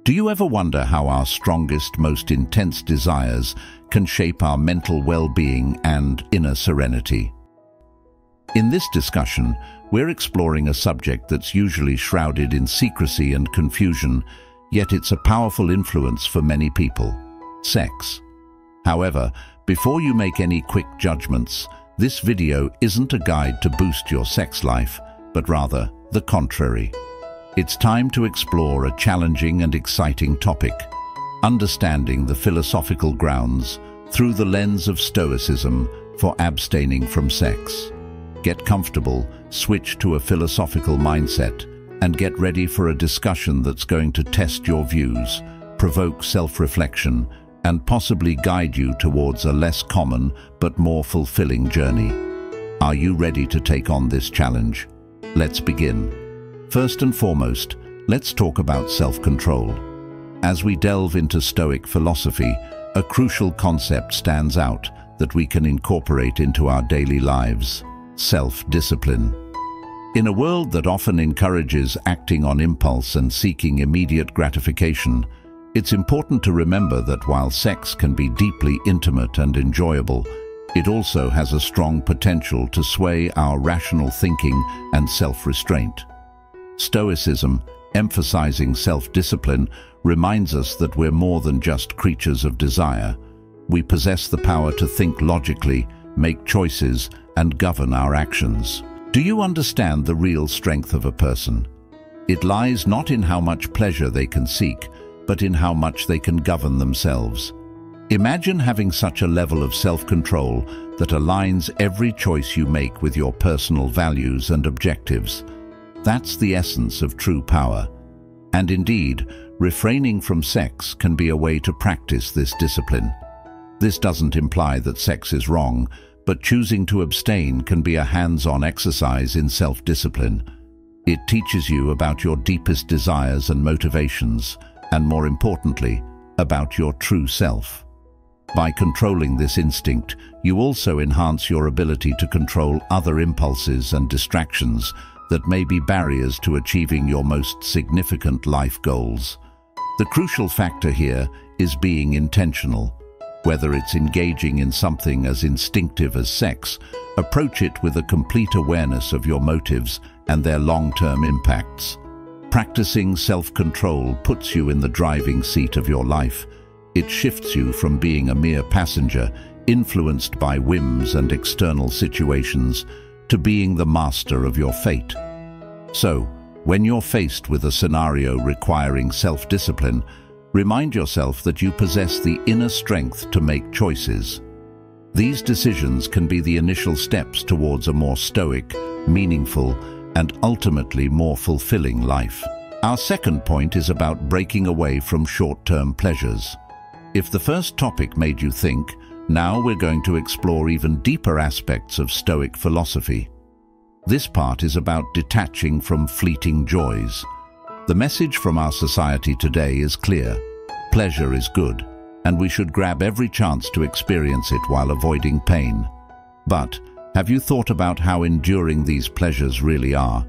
Do you ever wonder how our strongest, most intense desires can shape our mental well-being and inner serenity? In this discussion, we're exploring a subject that's usually shrouded in secrecy and confusion, yet it's a powerful influence for many people: sex. However, before you make any quick judgments, this video isn't a guide to boost your sex life, but rather the contrary. It's time to explore a challenging and exciting topic: understanding the philosophical grounds through the lens of Stoicism for abstaining from sex. Get comfortable, switch to a philosophical mindset, and get ready for a discussion that's going to test your views, provoke self-reflection, and possibly guide you towards a less common but more fulfilling journey. Are you ready to take on this challenge? Let's begin. First and foremost, let's talk about self-control. As we delve into Stoic philosophy, a crucial concept stands out that we can incorporate into our daily lives: self-discipline. In a world that often encourages acting on impulse and seeking immediate gratification, it's important to remember that while sex can be deeply intimate and enjoyable, it also has a strong potential to sway our rational thinking and self-restraint. Stoicism, emphasizing self-discipline, reminds us that we're more than just creatures of desire. We possess the power to think logically, make choices, and govern our actions. Do you understand the real strength of a person? It lies not in how much pleasure they can seek, but in how much they can govern themselves. Imagine having such a level of self-control that aligns every choice you make with your personal values and objectives. That's the essence of true power. And indeed, refraining from sex can be a way to practice this discipline. This doesn't imply that sex is wrong, but choosing to abstain can be a hands-on exercise in self-discipline. It teaches you about your deepest desires and motivations, and more importantly, about your true self. By controlling this instinct, you also enhance your ability to control other impulses and distractions that may be barriers to achieving your most significant life goals. The crucial factor here is being intentional. Whether it's engaging in something as instinctive as sex, approach it with a complete awareness of your motives and their long-term impacts. Practicing self-control puts you in the driving seat of your life. It shifts you from being a mere passenger, influenced by whims and external situations, to being the master of your fate. So, when you're faced with a scenario requiring self-discipline, remind yourself that you possess the inner strength to make choices. These decisions can be the initial steps towards a more stoic, meaningful, and ultimately more fulfilling life. Our second point is about breaking away from short-term pleasures. If the first topic made you think, now we're going to explore even deeper aspects of Stoic philosophy. This part is about detaching from fleeting joys. The message from our society today is clear: pleasure is good, and we should grab every chance to experience it while avoiding pain. But have you thought about how enduring these pleasures really are?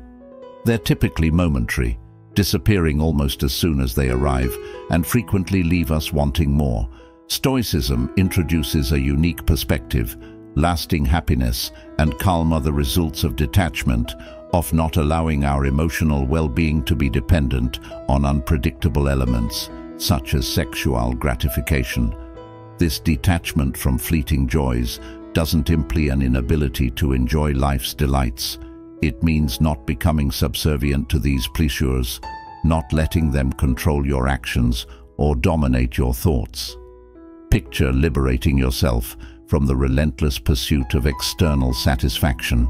They're typically momentary, disappearing almost as soon as they arrive, and frequently leave us wanting more. Stoicism introduces a unique perspective: lasting happiness and calm are the results of detachment, of not allowing our emotional well-being to be dependent on unpredictable elements, such as sexual gratification. This detachment from fleeting joys doesn't imply an inability to enjoy life's delights. It means not becoming subservient to these pleasures, not letting them control your actions or dominate your thoughts. Picture liberating yourself from the relentless pursuit of external satisfaction.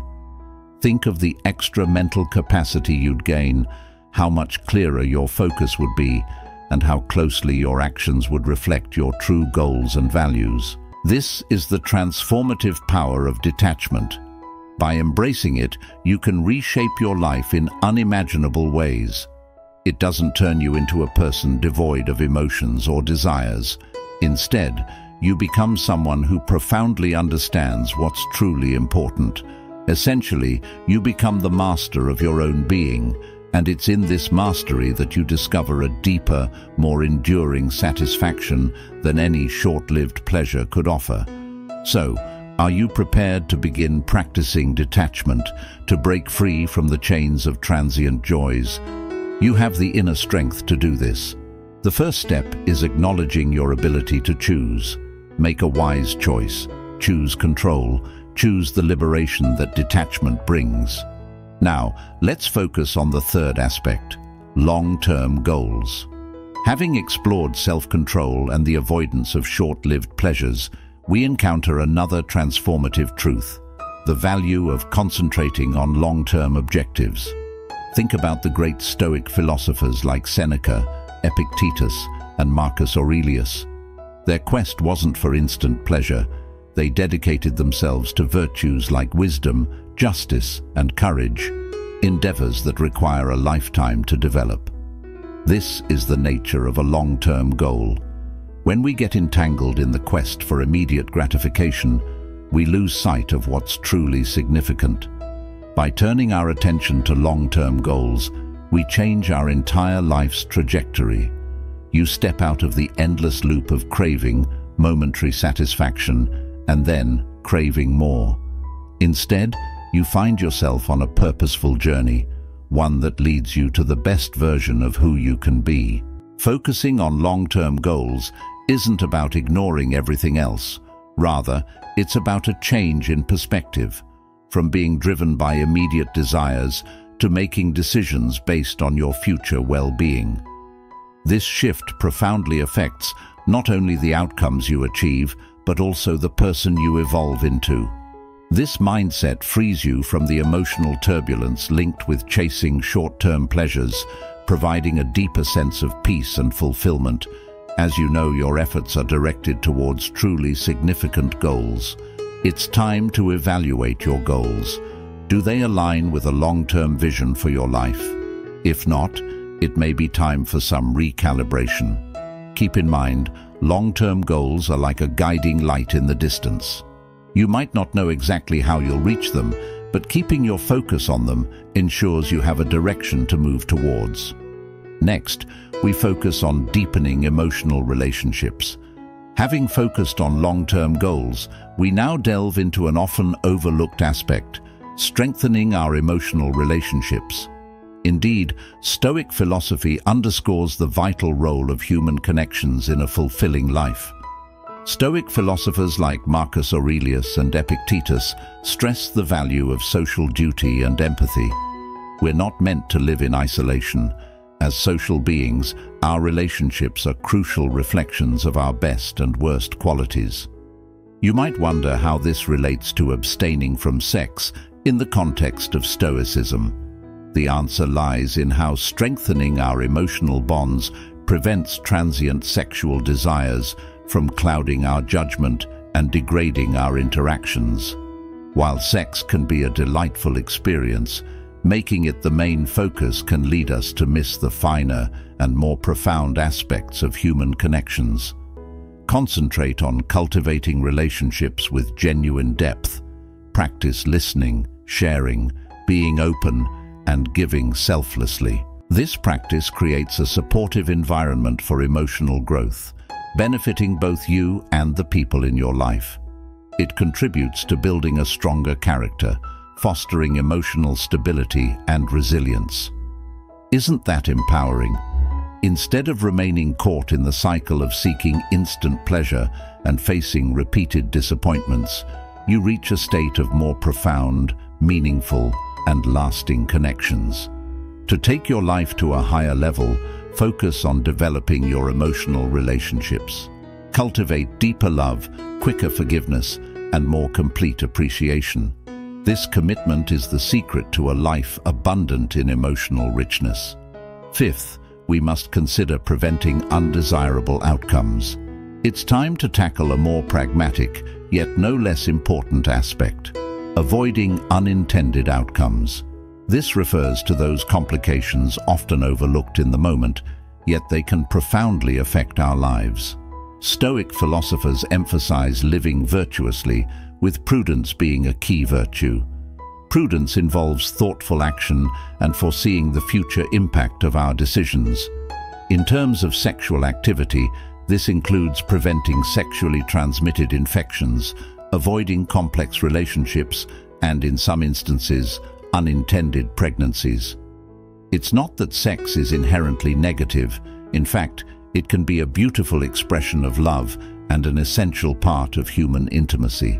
Think of the extra mental capacity you'd gain, how much clearer your focus would be, and how closely your actions would reflect your true goals and values. This is the transformative power of detachment. By embracing it, you can reshape your life in unimaginable ways. It doesn't turn you into a person devoid of emotions or desires. Instead, you become someone who profoundly understands what's truly important. Essentially, you become the master of your own being, And it's in this mastery that you discover a deeper, more enduring satisfaction than any short-lived pleasure could offer. So, are you prepared to begin practicing detachment, to break free from the chains of transient joys? You have the inner strength to do this. The first step is acknowledging your ability to choose. Make a wise choice. Choose control. Choose the liberation that detachment brings. Now, let's focus on the third aspect, long-term goals. Having explored self-control and the avoidance of short-lived pleasures, we encounter another transformative truth, the value of concentrating on long-term objectives. Think about the great Stoic philosophers like Seneca, Epictetus, and Marcus Aurelius. Their quest wasn't for instant pleasure. They dedicated themselves to virtues like wisdom, justice, and courage, endeavors that require a lifetime to develop. This is the nature of a long-term goal. When we get entangled in the quest for immediate gratification, we lose sight of what's truly significant. By turning our attention to long-term goals, we change our entire life's trajectory. You step out of the endless loop of craving, momentary satisfaction, and then craving more. Instead, you find yourself on a purposeful journey, one that leads you to the best version of who you can be. Focusing on long-term goals isn't about ignoring everything else. Rather, it's about a change in perspective, from being driven by immediate desires to making decisions based on your future well-being. This shift profoundly affects not only the outcomes you achieve, but also the person you evolve into. This mindset frees you from the emotional turbulence linked with chasing short-term pleasures, providing a deeper sense of peace and fulfillment. As you know, your efforts are directed towards truly significant goals. It's time to evaluate your goals. Do they align with a long-term vision for your life? If not, it may be time for some recalibration. Keep in mind, long-term goals are like a guiding light in the distance. You might not know exactly how you'll reach them, but keeping your focus on them ensures you have a direction to move towards. Next, we focus on deepening emotional relationships. Having focused on long-term goals, we now delve into an often overlooked aspect, strengthening our emotional relationships. Indeed, Stoic philosophy underscores the vital role of human connections in a fulfilling life. Stoic philosophers like Marcus Aurelius and Epictetus stress the value of social duty and empathy. We're not meant to live in isolation. As social beings, our relationships are crucial reflections of our best and worst qualities. You might wonder how this relates to abstaining from sex in the context of Stoicism. The answer lies in how strengthening our emotional bonds prevents transient sexual desires from clouding our judgment and degrading our interactions. While sex can be a delightful experience, making it the main focus can lead us to miss the finer and more profound aspects of human connections. Concentrate on cultivating relationships with genuine depth. Practice listening, sharing, being open, and giving selflessly. This practice creates a supportive environment for emotional growth, benefiting both you and the people in your life. It contributes to building a stronger character, fostering emotional stability and resilience. Isn't that empowering? Instead of remaining caught in the cycle of seeking instant pleasure and facing repeated disappointments, you reach a state of more profound, meaningful, and lasting connections. To take your life to a higher level, focus on developing your emotional relationships. Cultivate deeper love, quicker forgiveness, and more complete appreciation. This commitment is the secret to a life abundant in emotional richness. Fifth, we must consider preventing undesirable outcomes. It's time to tackle a more pragmatic, yet no less important aspect: avoiding unintended outcomes. This refers to those complications often overlooked in the moment, yet they can profoundly affect our lives. Stoic philosophers emphasize living virtuously, with prudence being a key virtue. Prudence involves thoughtful action and foreseeing the future impact of our decisions. In terms of sexual activity, this includes preventing sexually transmitted infections, avoiding complex relationships, and in some instances, unintended pregnancies. It's not that sex is inherently negative. In fact, it can be a beautiful expression of love and an essential part of human intimacy.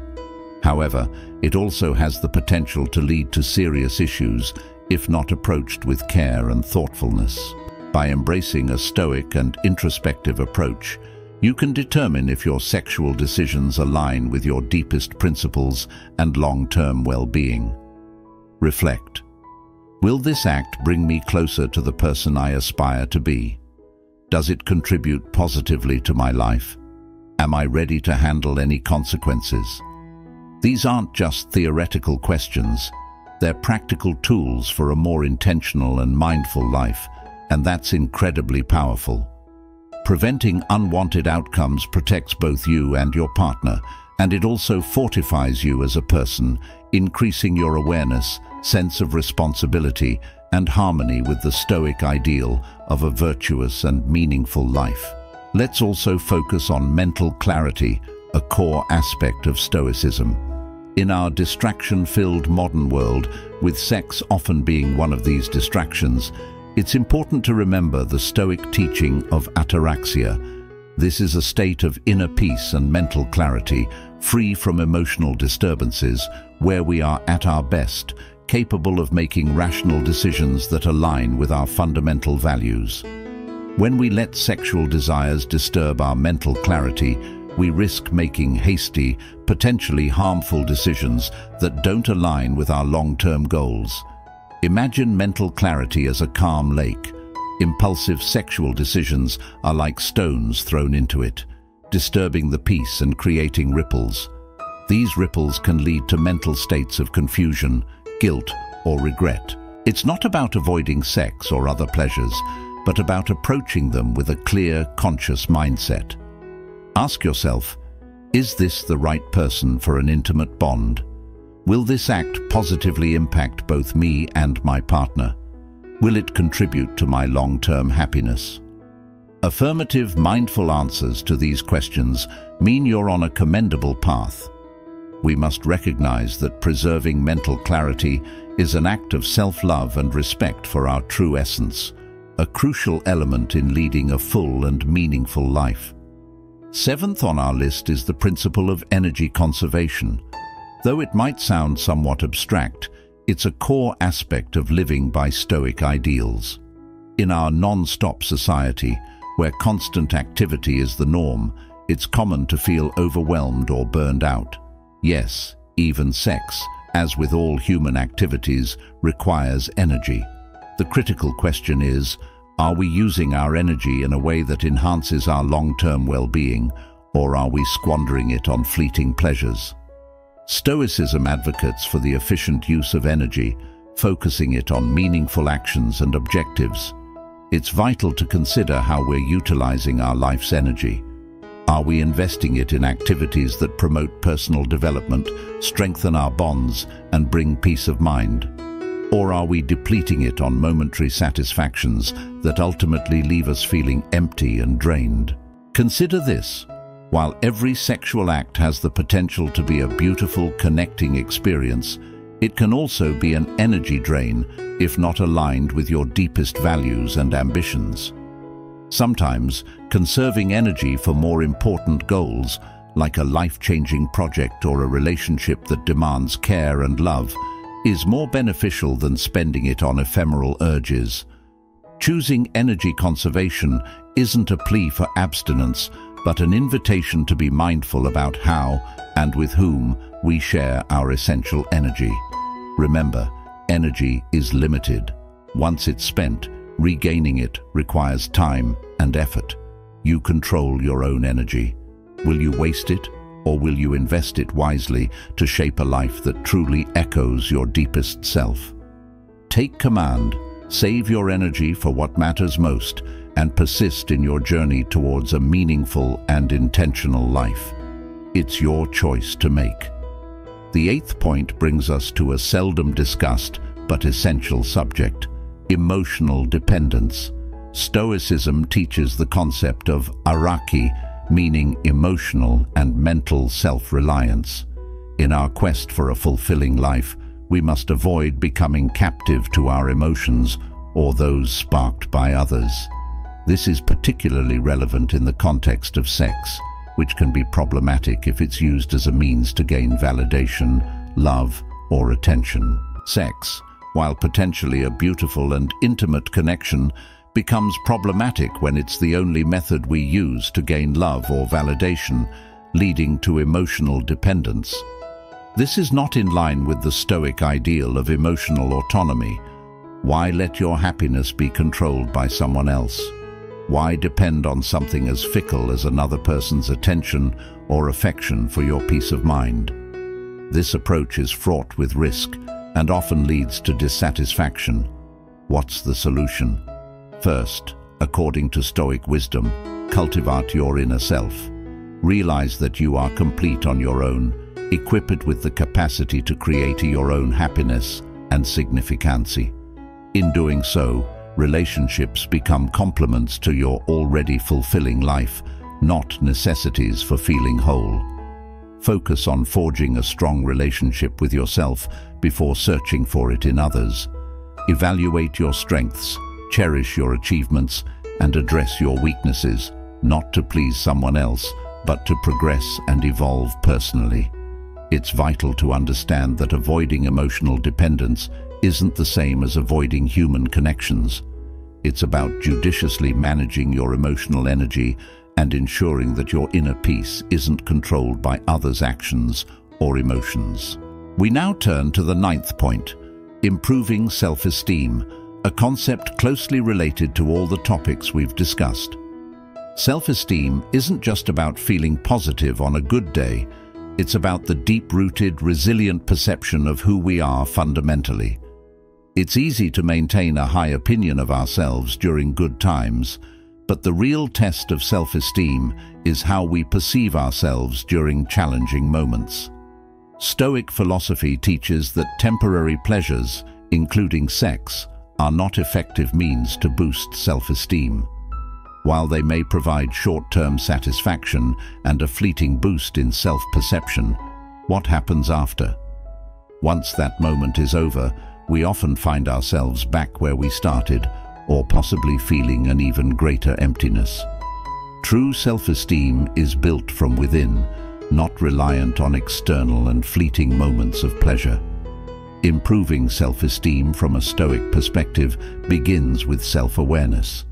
However, it also has the potential to lead to serious issues if not approached with care and thoughtfulness. By embracing a stoic and introspective approach, you can determine if your sexual decisions align with your deepest principles and long-term well-being. Reflect. Will this act bring me closer to the person I aspire to be? Does it contribute positively to my life? Am I ready to handle any consequences? These aren't just theoretical questions. They're practical tools for a more intentional and mindful life, and that's incredibly powerful. Preventing unwanted outcomes protects both you and your partner, and it also fortifies you as a person, increasing your awareness, sense of responsibility, and harmony with the Stoic ideal of a virtuous and meaningful life. Let's also focus on mental clarity, a core aspect of Stoicism. In our distraction-filled modern world, with sex often being one of these distractions, it's important to remember the Stoic teaching of ataraxia. This is a state of inner peace and mental clarity, free from emotional disturbances, where we are at our best, capable of making rational decisions that align with our fundamental values. When we let sexual desires disturb our mental clarity, we risk making hasty, potentially harmful decisions that don't align with our long-term goals. Imagine mental clarity as a calm lake. Impulsive sexual decisions are like stones thrown into it, disturbing the peace and creating ripples. These ripples can lead to mental states of confusion, guilt, or regret. It's not about avoiding sex or other pleasures, but about approaching them with a clear, conscious mindset. Ask yourself, is this the right person for an intimate bond? Will this act positively impact both me and my partner? Will it contribute to my long-term happiness? Affirmative, mindful answers to these questions mean you're on a commendable path. We must recognize that preserving mental clarity is an act of self-love and respect for our true essence, a crucial element in leading a full and meaningful life. Seventh on our list is the principle of energy conservation. Though it might sound somewhat abstract, it's a core aspect of living by Stoic ideals. In our non-stop society, where constant activity is the norm, it's common to feel overwhelmed or burned out. Yes, even sex, as with all human activities, requires energy. The critical question is, are we using our energy in a way that enhances our long-term well-being, or are we squandering it on fleeting pleasures? Stoicism advocates for the efficient use of energy, focusing it on meaningful actions and objectives. It's vital to consider how we're utilizing our life's energy. Are we investing it in activities that promote personal development, strengthen our bonds, and bring peace of mind? Or are we depleting it on momentary satisfactions that ultimately leave us feeling empty and drained? Consider this. While every sexual act has the potential to be a beautiful, connecting experience, it can also be an energy drain if not aligned with your deepest values and ambitions. Sometimes, conserving energy for more important goals, like a life-changing project or a relationship that demands care and love, is more beneficial than spending it on ephemeral urges. Choosing energy conservation isn't a plea for abstinence, but an invitation to be mindful about how and with whom we share our essential energy. Remember, energy is limited. Once it's spent, regaining it requires time and effort. You control your own energy. Will you waste it, or will you invest it wisely to shape a life that truly echoes your deepest self? Take command, save your energy for what matters most, and persist in your journey towards a meaningful and intentional life. It's your choice to make. The eighth point brings us to a seldom discussed but essential subject: emotional dependence. Stoicism teaches the concept of araki, meaning emotional and mental self-reliance. In our quest for a fulfilling life, we must avoid becoming captive to our emotions or those sparked by others. This is particularly relevant in the context of sex, which can be problematic if it's used as a means to gain validation, love, or attention. Sex, while potentially a beautiful and intimate connection, becomes problematic when it's the only method we use to gain love or validation, leading to emotional dependence. This is not in line with the Stoic ideal of emotional autonomy. Why let your happiness be controlled by someone else? Why depend on something as fickle as another person's attention or affection for your peace of mind? This approach is fraught with risk and often leads to dissatisfaction. What's the solution? First, according to Stoic wisdom, cultivate your inner self. Realize that you are complete on your own, equipped with the capacity to create your own happiness and significancy. In doing so, relationships become complements to your already fulfilling life, not necessities for feeling whole. Focus on forging a strong relationship with yourself before searching for it in others. Evaluate your strengths, cherish your achievements, and address your weaknesses, not to please someone else, but to progress and evolve personally. It's vital to understand that avoiding emotional dependence isn't the same as avoiding human connections. It's about judiciously managing your emotional energy and ensuring that your inner peace isn't controlled by others' actions or emotions. We now turn to the ninth point: improving self-esteem, a concept closely related to all the topics we've discussed. Self-esteem isn't just about feeling positive on a good day. It's about the deep-rooted, resilient perception of who we are fundamentally. It's easy to maintain a high opinion of ourselves during good times, but the real test of self-esteem is how we perceive ourselves during challenging moments. Stoic philosophy teaches that temporary pleasures, including sex, are not effective means to boost self-esteem. While they may provide short-term satisfaction and a fleeting boost in self-perception, what happens after? Once that moment is over, we often find ourselves back where we started, or possibly feeling an even greater emptiness. True self-esteem is built from within, not reliant on external and fleeting moments of pleasure. Improving self-esteem from a Stoic perspective begins with self-awareness.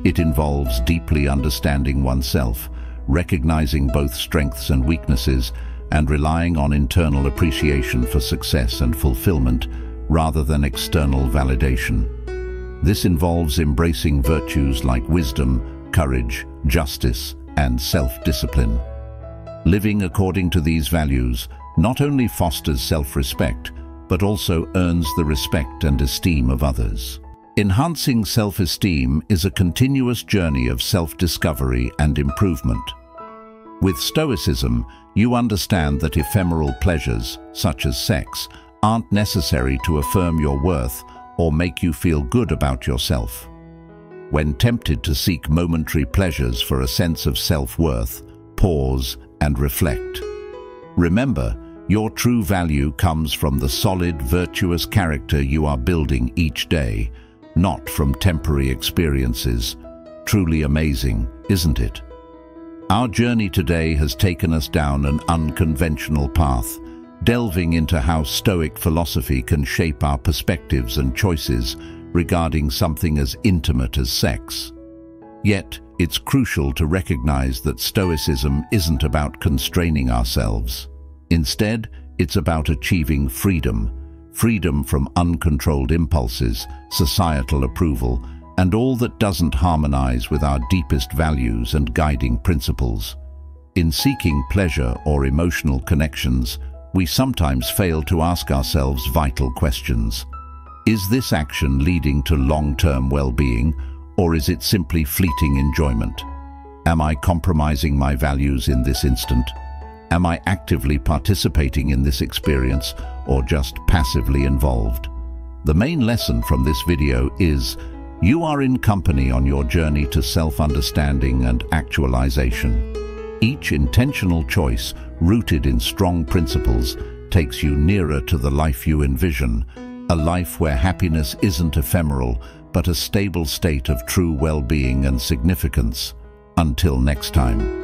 It involves deeply understanding oneself, recognizing both strengths and weaknesses, and relying on internal appreciation for success and fulfillment rather than external validation. This involves embracing virtues like wisdom, courage, justice, and self-discipline. Living according to these values not only fosters self-respect, but also earns the respect and esteem of others. Enhancing self-esteem is a continuous journey of self-discovery and improvement. With Stoicism, you understand that ephemeral pleasures, such as sex, aren't necessary to affirm your worth or make you feel good about yourself. When tempted to seek momentary pleasures for a sense of self-worth, pause and reflect. Remember, your true value comes from the solid, virtuous character you are building each day, not from temporary experiences. Truly amazing, isn't it? Our journey today has taken us down an unconventional path, delving into how Stoic philosophy can shape our perspectives and choices regarding something as intimate as sex. Yet, it's crucial to recognize that Stoicism isn't about constraining ourselves. Instead, it's about achieving freedom from uncontrolled impulses, societal approval, and all that doesn't harmonize with our deepest values and guiding principles. In seeking pleasure or emotional connections, we sometimes fail to ask ourselves vital questions. Is this action leading to long-term well-being, or is it simply fleeting enjoyment? Am I compromising my values in this instant? Am I actively participating in this experience or just passively involved? The main lesson from this video is you are in company on your journey to self-understanding and actualization. Each intentional choice, rooted in strong principles, takes you nearer to the life you envision, a life where happiness isn't ephemeral, but a stable state of true well-being and significance. Until next time.